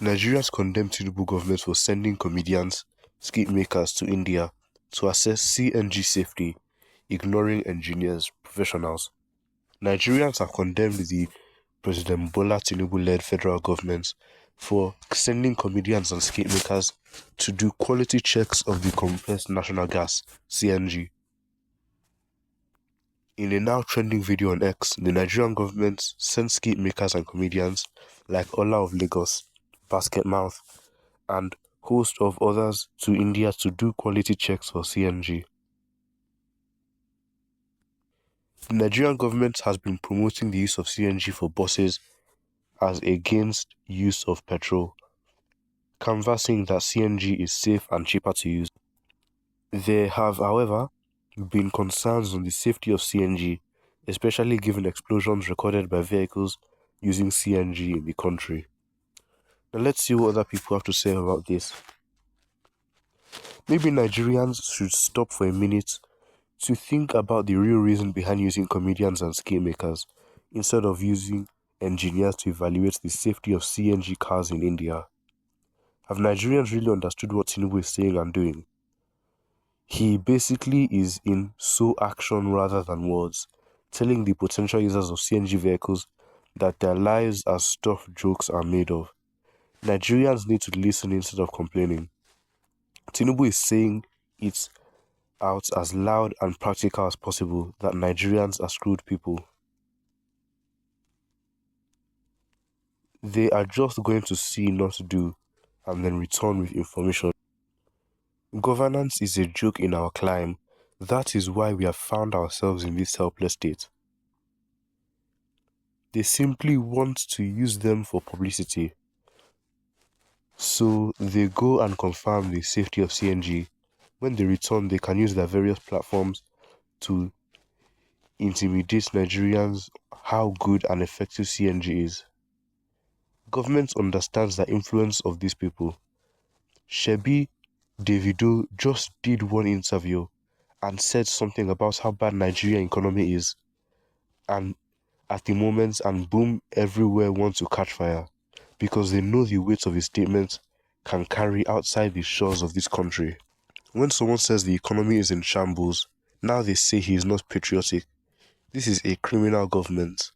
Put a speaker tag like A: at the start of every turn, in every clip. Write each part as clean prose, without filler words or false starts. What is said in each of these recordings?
A: Nigerians condemn Tinubu government for sending comedians, skit makers to India to assess CNG safety, ignoring engineers, professionals. Nigerians have condemned the President Bola Tinubu-led federal government for sending comedians and skit makers to do quality checks of the compressed natural gas, CNG. In a now trending video on X, the Nigerian government sent skit makers and comedians like Ola of Lagos, Basket Mouth, and host of others to India to do quality checks for CNG. The Nigerian government has been promoting the use of CNG for buses as against use of petrol, canvassing that CNG is safe and cheaper to use. There have, however, been concerns on the safety of CNG, especially given explosions recorded by vehicles using CNG in the country. Now let's see what other people have to say about this. Maybe Nigerians should stop for a minute to think about the real reason behind using comedians and skit makers instead of using engineers to evaluate the safety of CNG cars in India. Have Nigerians really understood what Tinubu is saying and doing? He basically is in action rather than words, telling the potential users of CNG vehicles that their lives are stuff jokes are made of. Nigerians need to listen instead of complaining. Tinubu is saying it out as loud and practical as possible that Nigerians are screwed people. They are just going to see not to do and then return with information. Governance is a joke in our climb. That is why we have found ourselves in this helpless state. They simply want to use them for publicity. So they go and confirm the safety of CNG. When they return, they can use their various platforms to intimidate Nigerians how good and effective CNG is. Government understands the influence of these people. Shebi Davido just did one interview and said something about how bad Nigerian economy is, and at the moment, and boom, everywhere wants to catch fire because they know the weight of his statements can carry outside the shores of this country. When someone says the economy is in shambles, now they say he is not patriotic. This is a criminal government.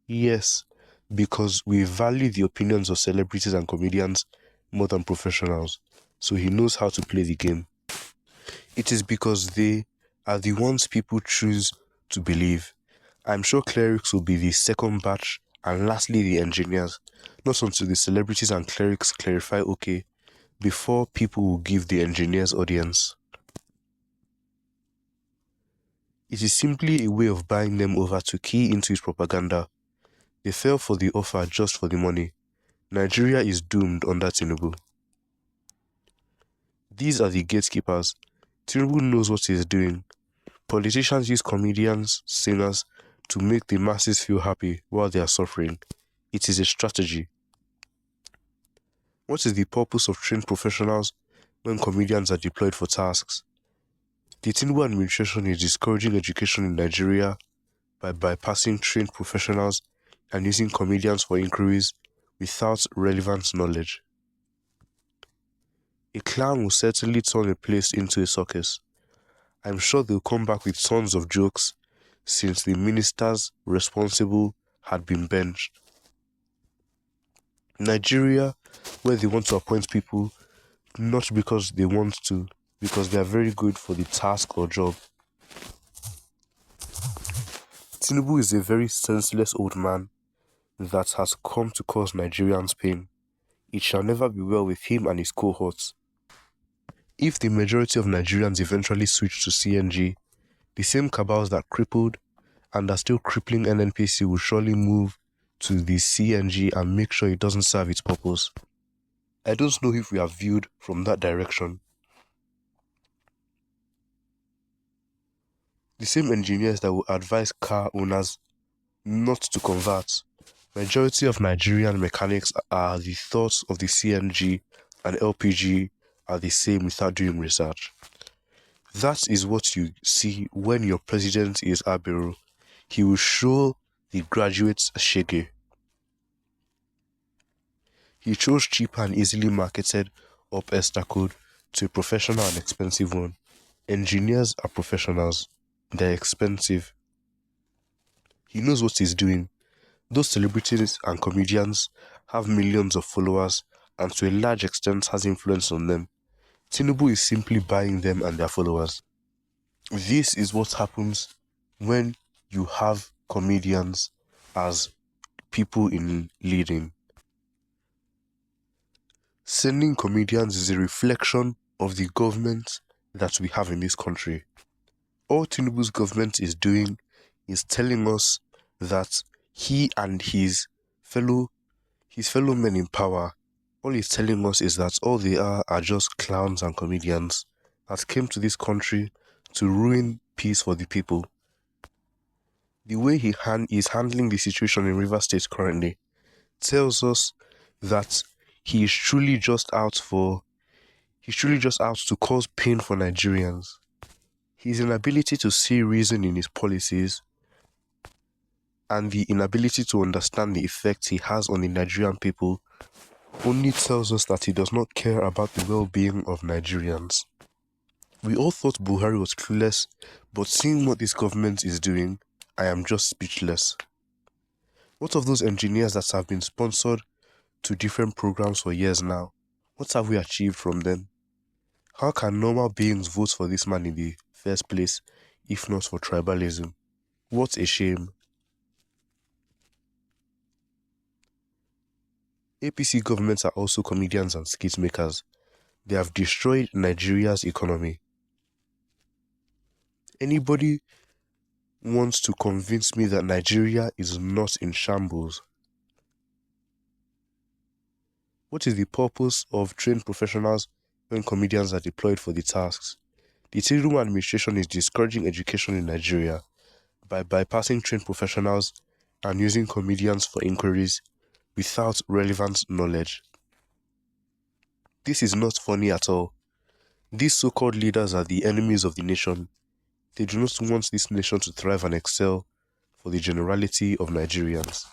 A: Yes, because we value the opinions of celebrities and comedians more than professionals, so he knows how to play the game. It is because they are the ones people choose to believe. I'm sure clerics will be the second batch, and lastly the engineers, not until the celebrities and clerics clarify okay, before people will give the engineers audience. It is simply a way of buying them over to key into his propaganda. They fell for the offer just for the money. Nigeria is doomed under Tinubu. These are the gatekeepers. Tinubu knows what he is doing. Politicians use comedians, singers to make the masses feel happy while they are suffering. It is a strategy. What is the purpose of trained professionals when comedians are deployed for tasks? The Tinubu administration is discouraging education in Nigeria by bypassing trained professionals and using comedians for inquiries without relevant knowledge. A clown will certainly turn a place into a circus. I'm sure they'll come back with tons of jokes since the ministers responsible had been benched. Nigeria, where they want to appoint people not because they want to, because they are very good for the task or job. Tinubu is a very senseless old man that has come to cause Nigerians pain. It shall never be well with him and his cohorts. If the majority of Nigerians eventually switch to CNG, the same cabals that crippled and are still crippling NNPC will surely move to the CNG and make sure it doesn't serve its purpose. I don't know if we are viewed from that direction. The same engineers that will advise car owners not to convert. Majority of Nigerian mechanics are the thoughts of the CNG and LPG are the same without doing research. That is what you see when your president is Abiru. He will show the graduate's shege. He chose cheap and easily marketed up Esther code to a professional and expensive one. Engineers are professionals. They're expensive. He knows what he's doing. Those celebrities and comedians have millions of followers and to a large extent has influence on them. Tinubu is simply buying them and their followers. This is what happens when you have comedians as people in leading. Sending comedians is a reflection of the government that we have in this country. All Tinubu's government is doing is telling us that he and his fellow men in power, all he's telling us is that all they are just clowns and comedians that came to this country to ruin peace for the people. The way he is handling the situation in Rivers State currently tells us that he is truly just out to cause pain for Nigerians. His inability to see reason in his policies and the inability to understand the effects he has on the Nigerian people only tells us that he does not care about the well-being of Nigerians. We all thought Buhari was clueless, but seeing what this government is doing, I am just speechless. What of those engineers that have been sponsored to different programs for years now? What have we achieved from them? How can normal beings vote for this man in the first place, if not for tribalism? What a shame. APC governments are also comedians and skit makers. They have destroyed Nigeria's economy. Anybody wants to convince me that Nigeria is not in shambles? What is the purpose of trained professionals when comedians are deployed for the tasks? The Tinubu administration is discouraging education in Nigeria by bypassing trained professionals and using comedians for inquiries without relevant knowledge. This is not funny at all. These so-called leaders are the enemies of the nation. They do not want this nation to thrive and excel for the generality of Nigerians.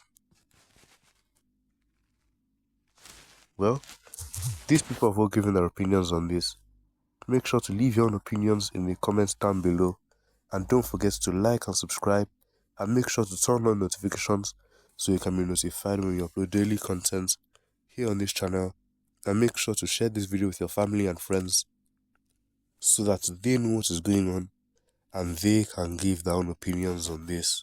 A: Well, these people have all given their opinions on this. Make sure to leave your own opinions in the comments down below. And don't forget to like and subscribe. And make sure to turn on notifications so you can be notified when we upload daily content here on this channel. And make sure to share this video with your family and friends so that they know what is going on and they can give their own opinions on this.